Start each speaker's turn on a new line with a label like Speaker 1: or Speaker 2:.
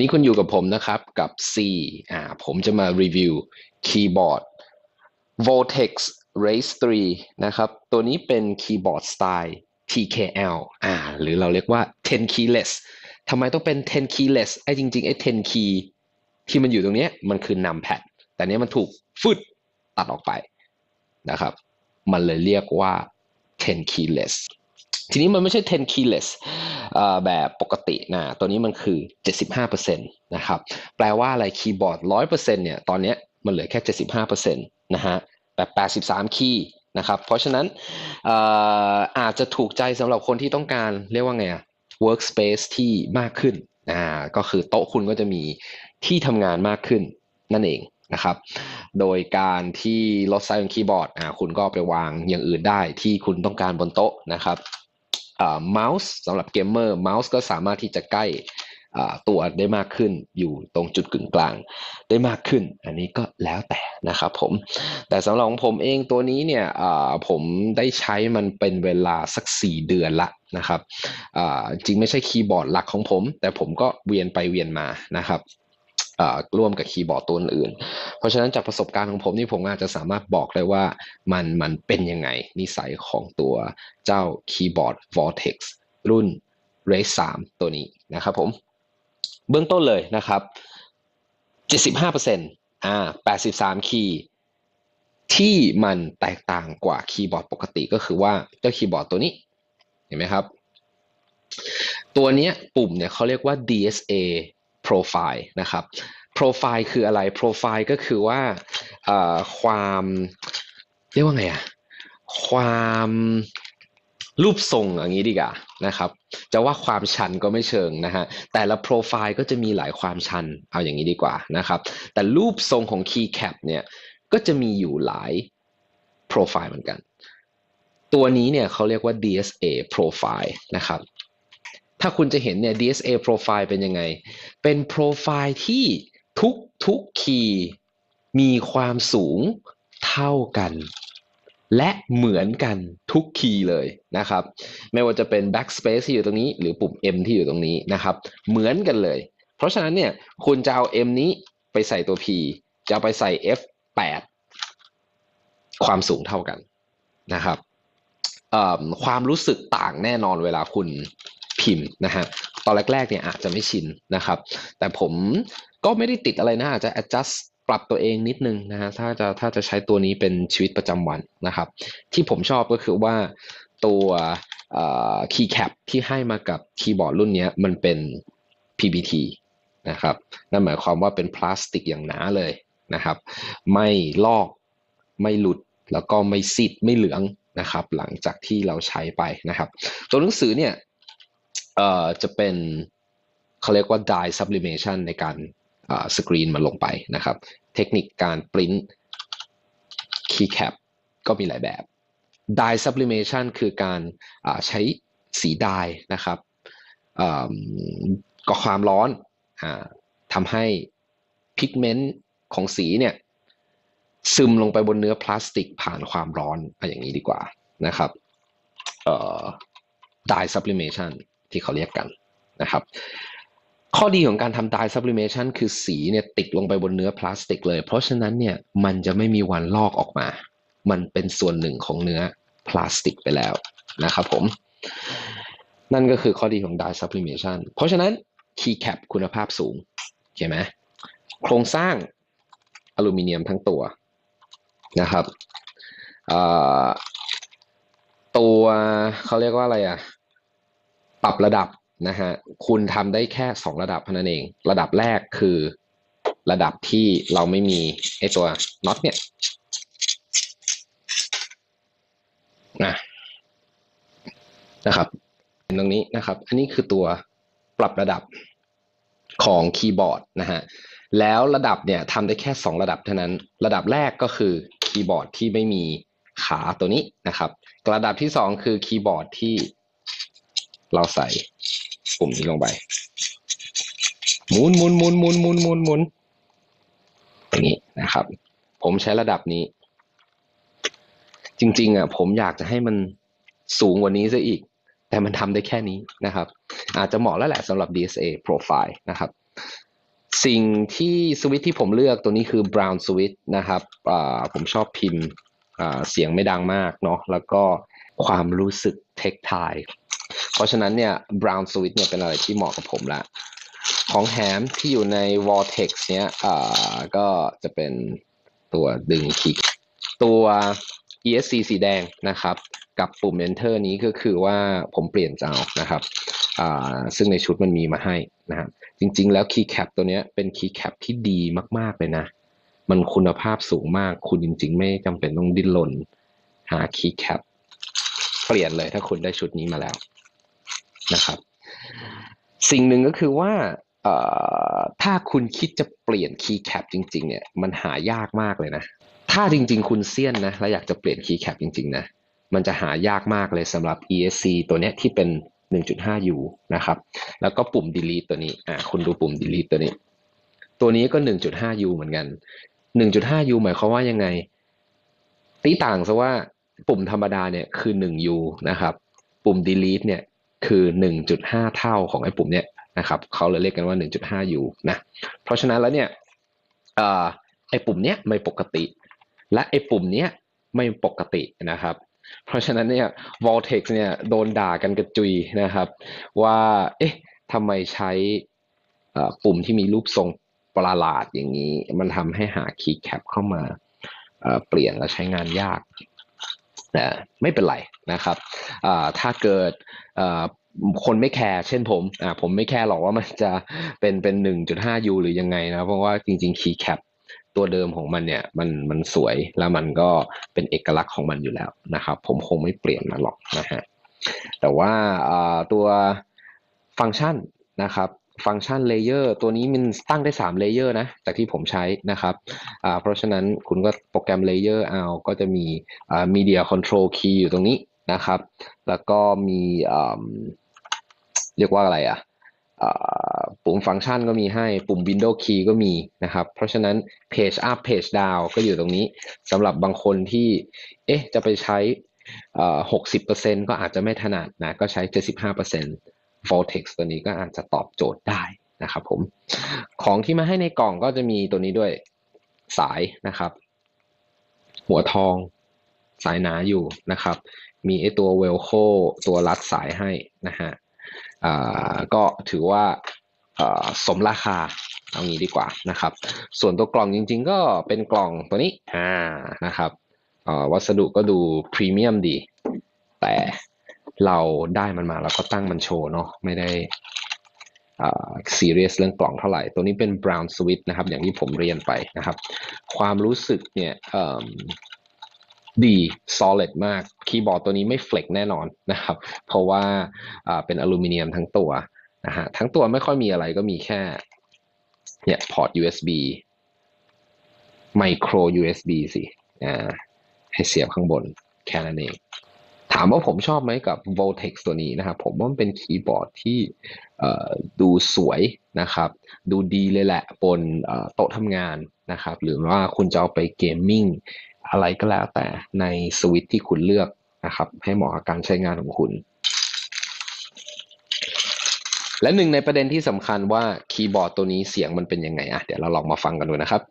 Speaker 1: นี้คุณอยู่กับผมนะครับกับ C ผมจะมารีวิวคีย์บอร์ด Vortex Race 3นะครับตัวนี้เป็นคีย์บอร์ดสไตล์ TKL หรือเราเรียกว่า10 keyless ทำไมต้องเป็น10 keyless จริงๆ10 key ที่มันอยู่ตรงนี้มันคือ numpad แต่เนี้ยมันถูกตัดออกไปนะครับมันเลยเรียกว่า10 keyless ทีนี้มันไม่ใช่10 keyless แบบปกตินะตัวนี้มันคือ 75% นะครับแปลว่าอะไรคีย์บอร์ด 100% เนี่ยตอนนี้มันเหลือแค่ 75% นะฮะแบบ83คีย์นะครับเพราะฉะนั้นอาจจะถูกใจสำหรับคนที่ต้องการเรียกว่าไงworkspace ที่มากขึ้นก็คือโต๊ะคุณก็จะมีที่ทำงานมากขึ้นนั่นเองนะครับโดยการที่ลดไซส์ของคีย์บอร์ดคุณก็ไปวางอย่างอื่นได้ที่คุณต้องการบนโต๊ะนะครับเมาส์สำหรับเกมเมอร์เมาส์ก็สามารถที่จะใกล้ตัวได้มากขึ้นอยู่ตรงจุดกึ่งกลางได้มากขึ้นอันนี้ก็แล้วแต่นะครับผมแต่สำหรับของผมเองตัวนี้เนี่ยผมได้ใช้มันเป็นเวลาสัก4 เดือนละนะครับจริงไม่ใช่คีย์บอร์ดหลักของผมแต่ผมก็เวียนไปเวียนมานะครับร่วมกับคีย์บอร์ดตัวอื่นเพราะฉะนั้นจากประสบการณ์ของผมนี่ผมอาจจะสามารถบอกได้ว่ามันเป็นยังไงนิสัยของตัวเจ้าคีย์บอร์ด Vortex รุ่น Race 3ตัวนี้นะครับผมเบื้องต้นเลยนะครับ 75% 83 คีย์ที่มันแตกต่างกว่าคีย์บอร์ดปกติก็คือว่าเจ้าคีย์บอร์ดตัวนี้เห็นไหมครับตัวนี้ปุ่มเนี่ยเขาเรียกว่า DSA Profile นะครับ Profile คืออะไร Profile ก็คือว่าความเรียกว่าไงความรูปทรงอย่างนี้ดีกว่านะครับจะว่าความชันก็ไม่เชิงนะฮะแต่ละโปรไฟล์ก็จะมีหลายความชันเอาอย่างนี้ดีกว่านะครับแต่รูปทรงของ Keycap เนี่ยก็จะมีอยู่หลายโปรไฟล์เหมือนกันตัวนี้เนี่ยเขาเรียกว่า DSA Profile นะครับถ้าคุณจะเห็นเนี่ย DSA Profile เป็นยังไงเป็นโปรไฟล์ที่ทุกคีย์มีความสูงเท่ากันและเหมือนกันทุกคีย์เลยนะครับไม่ว่าจะเป็น backspace ที่อยู่ตรงนี้หรือปุ่ม M ที่อยู่ตรงนี้นะครับเหมือนกันเลยเพราะฉะนั้นเนี่ยคุณจะเอา M นี้ไปใส่ตัว P จะเอาไปใส่ F8 ความสูงเท่ากันนะครับความรู้สึกต่างแน่นอนเวลาคุณพิมพ์นะฮะตอนแรกๆเนี่ยอาจจะไม่ชินนะครับแต่ผมก็ไม่ได้ติดอะไรนะอาจจะ adjust ปรับตัวเองนิดนึงนะฮะถ้าจะใช้ตัวนี้เป็นชีวิตประจำวันนะครับที่ผมชอบก็คือว่าตัวkeycap ที่ให้มากับคีย์บอร์ดรุ่นนี้มันเป็น PBT นะครับนั่นหมายความว่าเป็นพลาสติกอย่างหนาเลยนะครับไม่ลอกไม่หลุดแล้วก็ไม่ซีดไม่เหลืองนะครับหลังจากที่เราใช้ไปนะครับตัวหนังสือเนี่ยจะเป็นเขาเรียกว่า dye sublimation ในการสกรีนมันลงไปนะครับเทคนิคการปริ้น keycap ก็มีหลายแบบ dye sublimation คือการใช้สีดายนะครับก่อความร้อนทำให้พิกเมนต์ของสีเนี่ยซึมลงไปบนเนื้อพลาสติกผ่านความร้อนอย่างนี้ดีกว่านะครับdye sublimation ที่เขาเรียกกันนะครับข้อดีของการทำ dye sublimation คือสีเนี่ยติดลงไปบนเนื้อพลาสติกเลยเพราะฉะนั้นเนี่ยมันจะไม่มีวันลอกออกมามันเป็นส่วนหนึ่งของเนื้อพลาสติกไปแล้วนะครับผมนั่นก็คือข้อดีของ dye sublimation เพราะฉะนั้น keycap คุณภาพสูงใช่ไหมโครงสร้างอลูมิเนียมทั้งตัวนะครับตัวเขาเรียกว่าอะไรปรับระดับนะฮะคุณทำได้แค่2ระดับเท่านั้นเองระดับแรกคือระดับที่เราไม่มีไอตัวน็อตเนี่ยนะครับตรงนี้นะครับอันนี้คือตัวปรับระดับของคีย์บอร์ดนะฮะแล้วระดับเนี่ยทำได้แค่2ระดับเท่านั้นระดับแรกก็คือคีย์บอร์ดที่ไม่มีขาตัวนี้นะครับระดับที่2คือคีย์บอร์ดที่เราใส่ปุ่มนี้ลงไปหมุนอย่างนี้นะครับผมใช้ระดับนี้จริงๆผมอยากจะให้มันสูงกว่านี้ซะอีกแต่มันทำได้แค่นี้นะครับอาจจะเหมาะแล้วแหละสำหรับ DSA Profile นะครับ สิ่งที่สวิตช์ที่ผมเลือกตัวนี้คือ Brown Switch นะครับผมชอบพิมพ์เสียงไม่ดังมากเนาะแล้วก็ความรู้สึกเทคไทล์เพราะฉะนั้นเนี่ย Brown Switch เนี่ยเป็นอะไรที่เหมาะกับผมละของแถมที่อยู่ใน Vortex เนี่ยก็จะเป็นตัวดึงคลิกตัว ESC สีแดงนะครับกับปุ่ม Enter นี้ก็คือว่าผมเปลี่ยนจะเอานะครับซึ่งในชุดมันมีมาให้นะครับจริงๆแล้ว Keycap ตัวนี้เป็น Keycap ที่ดีมากๆเลยนะมันคุณภาพสูงมากคุณจริงๆไม่จำเป็นต้องดิ้นรนหา Keycap เปลี่ยนเลยถ้าคุณได้ชุดนี้มาแล้วนะครับสิ่งหนึ่งก็คือว่าถ้าคุณคิดจะเปลี่ยน Keycap จริงๆเนี่ยมันหายากมากเลยนะถ้าจริงๆคุณเซียนนะและอยากจะเปลี่ยน Keycap จริงๆนะมันจะหายากมากเลยสำหรับ ESC ตัวเนี้ยที่เป็น 1.5U นะครับแล้วก็ปุ่ม delete ตัวนี้คุณดูปุ่ม delete ตัวนี้ตัวนี้ก็ 1.5U เหมือนกัน 1.5U หมายความว่ายังไงตีต่างซะว่าปุ่มธรรมดาเนี่ยคือ 1U นะครับปุ่ม delete เนี่ยคือ 1.5 เท่าของไอ้ปุ่มเนี้ยนะครับเขาเลยเรียกกันว่า 1.5U นะเพราะฉะนั้นแล้วเนี่ยไอ้ปุ่มเนี้ยไม่ปกติและไอ้ปุ่มเนี้ยไม่ปกตินะครับเพราะฉะนั้นเนี่ย Vortex เนี่ยโดนด่ากันกระจุยนะครับว่าเอ๊ะทำไมใช้ปุ่มที่มีรูปทรงประหลาดอย่างนี้มันทำให้หา Keycap เข้ามาเปลี่ยนและใช้งานยากแต่ไม่เป็นไรนะครับถ้าเกิดคนไม่แคร์เช่นผมไม่แคร์หรอกว่ามันจะเป็น 1.5U หรือยังไงนะเพราะว่าจริงๆ Keycap ตัวเดิมของมันเนี่ยมันสวยแล้วมันก็เป็นเอกลักษณ์ของมันอยู่แล้วนะครับผมคงไม่เปลี่ยนมันหรอกนะฮะแต่ว่าตัวฟังก์ชันนะครับฟังก์ชันเลเยอร์ตัวนี้มันตั้งได้3เลเยอร์นะจากที่ผมใช้นะครับเพราะฉะนั้นคุณก็โปรแกรมเลเยอร์เอาก็จะมีmedia control key อยู่ตรงนี้นะครับแล้วก็มีเรียกว่าอะไรปุ่มฟังก์ชันก็มีให้ปุ่ม Window Key ก็มีนะครับเพราะฉะนั้น Page Up Page Down ก็อยู่ตรงนี้สำหรับบางคนที่จะไปใช้60%ก็อาจจะไม่ถนัดนะก็ใช้75% Vortex ตัวนี้ก็อาจจะตอบโจทย์ได้นะครับผมของที่มาให้ในกล่องก็จะมีตัวนี้ด้วยสายนะครับหัวทองสายหนาอยู่นะครับมีไอตัวเวลโคตัวรัดสายให้นะฮะก็ถือว่าสมราคาเอางี้ดีกว่านะครับส่วนตัวกล่องจริงๆก็เป็นกล่องตัวนี้นะครับวัสดุก็ดูพรีเมียมดีแต่เราได้มันมาแล้วก็ตั้งมันโชว์เนาะไม่ได้ซีเรียสเรื่องกล่องเท่าไหร่ตัวนี้เป็น Brown Switch นะครับอย่างที่ผมเรียนไปนะครับความรู้สึกเนี่ยดี solid มากคีย์บอร์ดตัวนี้ไม่เฟล็กแน่นอนนะครับเพราะว่าเป็นอลูมิเนียมทั้งตัวนะฮะทั้งตัวไม่ค่อยมีอะไรก็มีแค่เนี่ยพอร์ต USB micro USB สิให้เสียบข้างบนแค่นั้นเองถามว่าผมชอบไหมกับ Vortex ตัวนี้นะครับผมว่ามันเป็นคีย์บอร์ดที่ดูสวยนะครับดูดีเลยแหละบนโต๊ะทำงานนะครับหรือว่าคุณจะเอาไปเกมมิ่งอะไรก็แล้วแต่ในสวิตช์ที่คุณเลือกนะครับให้เหมาะกับการใช้งานของคุณและหนึ่งในประเด็นที่สำคัญว่าคีย์บอร์ดตัวนี้เสียงมันเป็นยังไงเดี๋ยวเราลองมาฟังกันดูนะครับ